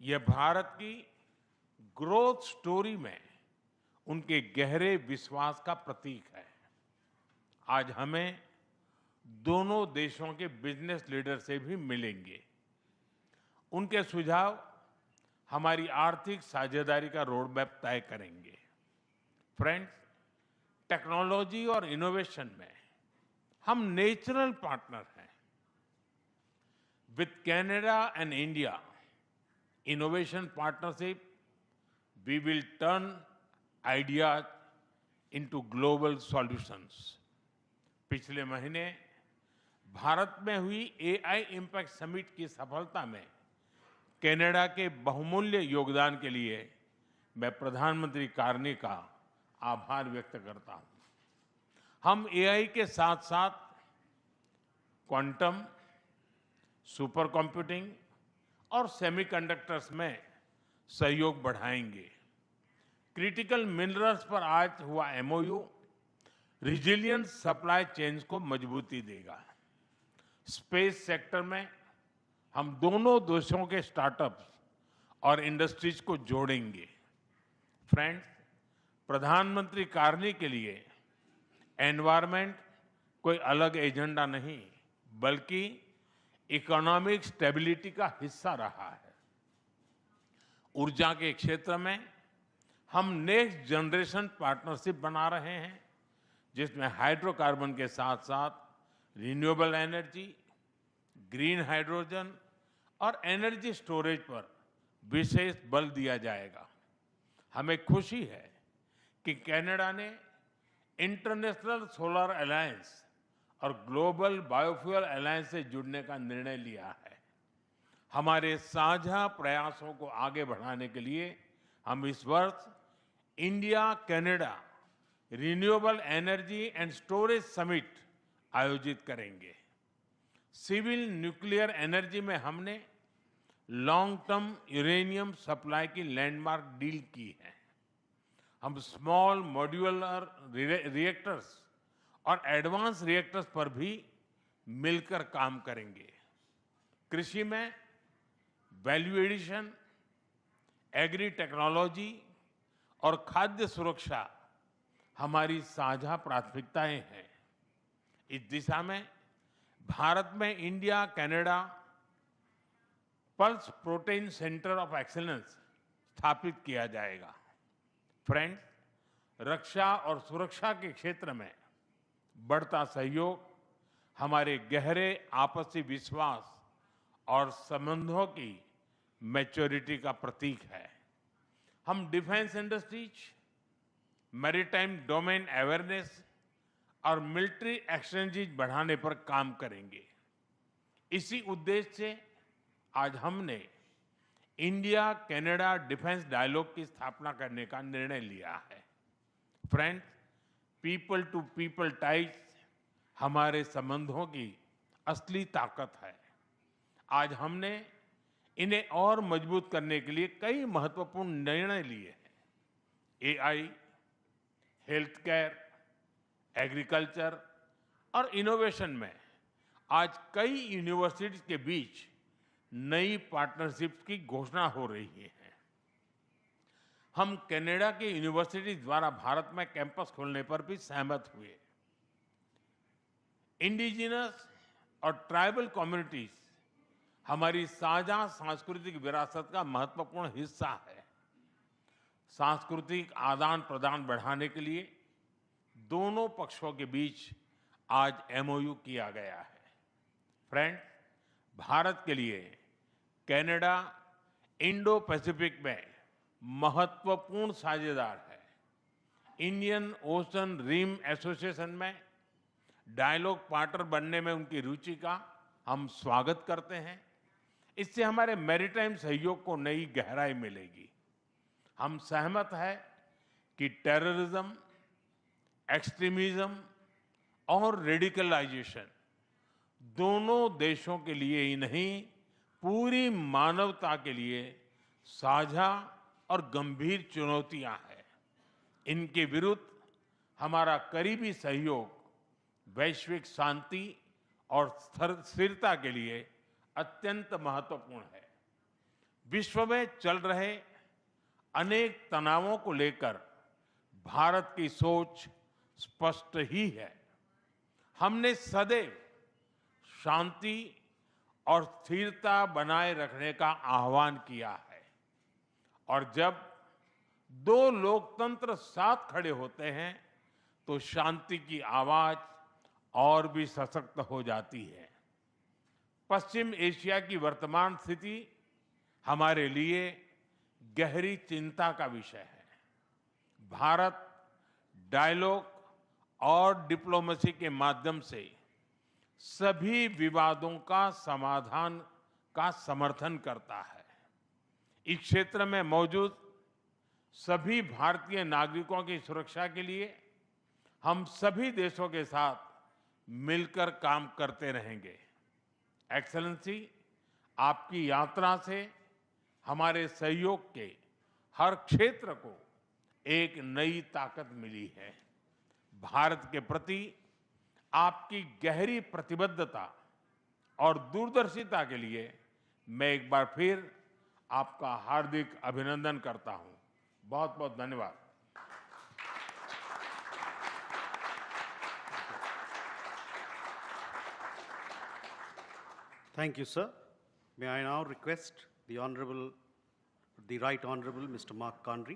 यह भारत की growth story में उनके गहरे विश्वास का प्रतीक है। आज हमें दोनों देशों के बिजनेस लीडर से भी मिलेंगे। उनके सुझाव हमारी आर्थिक साझेदारी का रोड मैप तय करेंगे। फ्रेंड्स, टेक्नोलॉजी और इनोवेशन में हम नेचुरल पार्टनर हैं। With Canada and India innovation partnership, we will turn ideas into global solutions। पिछले महीने भारत में हुई एआई इम्पैक्ट समिट की सफलता में कनाडा के बहुमूल्य योगदान के लिए मैं प्रधानमंत्री कार्नी का आभार व्यक्त करता हूं। हम एआई के साथ साथ क्वांटम, सुपर कंप्यूटिंग और सेमीकंडक्टर्स में सहयोग बढ़ाएंगे। क्रिटिकल मिनरल्स पर आज हुआ एमओयू रिजिलियंट सप्लाई चेन्स को मजबूती देगा। स्पेस सेक्टर में हम दोनों देशों के स्टार्टअप्स और इंडस्ट्रीज को जोड़ेंगे। फ्रेंड्स, प्रधानमंत्री कार्नी के लिए एनवायरनमेंट कोई अलग एजेंडा नहीं, बल्कि इकोनॉमिक स्टेबिलिटी का हिस्सा रहा है। ऊर्जा के क्षेत्र में हम नेक्स्ट जनरेशन पार्टनरशिप बना रहे हैं, जिसमें हाइड्रोकार्बन के साथ साथ रिन्यूएबल एनर्जी, ग्रीन हाइड्रोजन और एनर्जी स्टोरेज पर विशेष बल दिया जाएगा। हमें खुशी है कि कनाडा ने इंटरनेशनल सोलर अलायंस और ग्लोबल बायोफ्यूल अलायंस से जुड़ने का निर्णय लिया है। हमारे साझा प्रयासों को आगे बढ़ाने के लिए हम इस वर्ष India Canada renewable energy and storage summit आयोजित करेंगे। सिविल न्यूक्लियर एनर्जी में हमने लॉन्ग टर्म यूरेनियम सप्लाई की लैंडमार्क डील की है। हम स्मॉल मॉड्यूलर रिएक्टर्स और एडवांस रिएक्टर्स पर भी मिलकर काम करेंगे। कृषि में वैल्यू एडिशन, एग्री टेक्नोलॉजी और खाद्य सुरक्षा हमारी साझा प्राथमिकताएं हैं। इस दिशा में भारत में India Canada pulse protein centre of excellence स्थापित किया जाएगा। फ्रेंड्स, रक्षा और सुरक्षा के क्षेत्र में बढ़ता सहयोग हमारे गहरे आपसी विश्वास और संबंधों की मैच्योरिटी का प्रतीक है। हम defence industries, maritime domain awareness और मिलिट्री एक्सचेंजेज बढ़ाने पर काम करेंगे। इसी उद्देश्य से आज हमने इंडिया कनाडा डिफेंस डायलॉग की स्थापना करने का निर्णय लिया है। Friends, people to people ties हमारे संबंधों की असली ताकत है। आज हमने इन्हें और मजबूत करने के लिए कई महत्वपूर्ण निर्णय लिए हैं। एआई, हेल्थ केयर, एग्रीकल्चर और इनोवेशन में आज कई यूनिवर्सिटीज के बीच नई पार्टनरशिप की घोषणा हो रही है। हम कनाडा की यूनिवर्सिटी द्वारा भारत में कैंपस खोलने पर भी सहमत हुए। इंडिजिनस और ट्राइबल कम्युनिटीज हमारी साझा सांस्कृतिक विरासत का महत्वपूर्ण हिस्सा है। सांस्कृतिक आदान प्रदान बढ़ाने के लिए दोनों पक्षों के बीच आज एमओयू किया गया है। फ्रेंड्स, भारत के लिए कनाडा इंडो पैसिफिक में महत्वपूर्ण साझेदार है। इंडियन ओशन रिम एसोसिएशन में डायलॉग पार्टनर बनने में उनकी रुचि का हम स्वागत करते हैं। इससे हमारे मैरीटाइम सहयोग को नई गहराई मिलेगी। हम सहमत हैं कि टेररिज्म, एक्सट्रीमिज्म और रेडिकलाइजेशन दोनों देशों के लिए ही नहीं, पूरी मानवता के लिए साझा और गंभीर चुनौतियां हैं। इनके विरुद्ध हमारा करीबी सहयोग वैश्विक शांति और स्थिरता के लिए अत्यंत महत्वपूर्ण है। विश्व में चल रहे अनेक तनावों को लेकर भारत की सोच स्पष्ट ही है। हमने सदैव शांति और स्थिरता बनाए रखने का आह्वान किया है और जब दो लोकतंत्र साथ खड़े होते हैं तो शांति की आवाज और भी सशक्त हो जाती है। पश्चिम एशिया की वर्तमान स्थिति हमारे लिए गहरी चिंता का विषय है। भारत डायलॉग और डिप्लोमेसी के माध्यम से सभी विवादों का समाधान का समर्थन करता है। इस क्षेत्र में मौजूद सभी भारतीय नागरिकों की सुरक्षा के लिए हम सभी देशों के साथ मिलकर काम करते रहेंगे। एक्सेलेंसी, आपकी यात्रा से हमारे सहयोग के हर क्षेत्र को एक नई ताकत मिली है। भारत के प्रति आपकी गहरी प्रतिबद्धता और दूरदर्शिता के लिए मैं एक बार फिर आपका हार्दिक अभिनंदन करता हूं। बहुत बहुत धन्यवाद। Thank you, sir. May I now request the Right Honorable Mr. Mark Conry